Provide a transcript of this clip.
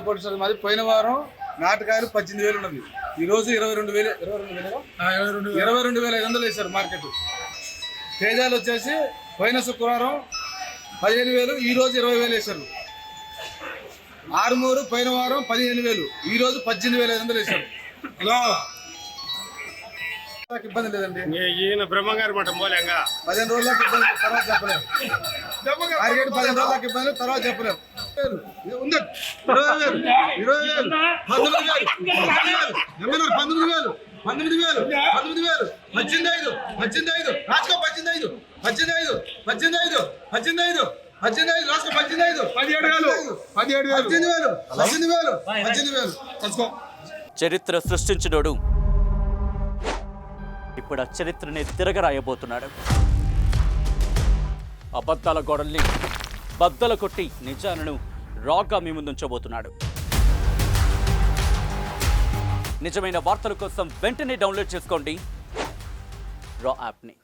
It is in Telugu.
పొడిచారు. మాది పోయిన వారం నాటకాయలు 18,000 ఉన్నది, ఈ రోజు 22,500 వేశారు మార్కెట్. తేజాలు వచ్చేసి పోయిన శుక్రవారం 15,000, ఈ రోజు 20,000 వేశారు. ఆరుమూరు పోయిన వారం 15,000, ఈ రోజు 18,500 వేశారు. ఇబ్బంది లేదండి. ఈయన బ్రహ్మంగారి మఠం పోలేంగా 15 రోజులకు ఇబ్బంది, తర్వాత చెప్పలేము. మార్కెట్ 15 రోజులకు ఇబ్బంది, తర్వాత చెప్పలేము. 20,000, 20,000, 19,000, 19,000, 19,000, 18,500, 18,500 రాసుకో, 18,500, 18,500, 18,500, 18,500, 18,500 రాసుకో, 18,500, 17,000, 18,000 రాసుకో. చరిత్ర సృష్టించినోడు ఇప్పుడు ఆ చరిత్రని తిరగరాయబోతున్నాడు. అబద్ధాల గోడల్ని బద్దలు కొట్టి నిజాలను రాగా మీ ముందుంచబోతున్నాడు. నిజమైన వార్తల కోసం వెంటనే డౌన్లోడ్ చేసుకోండి రా యాప్ని.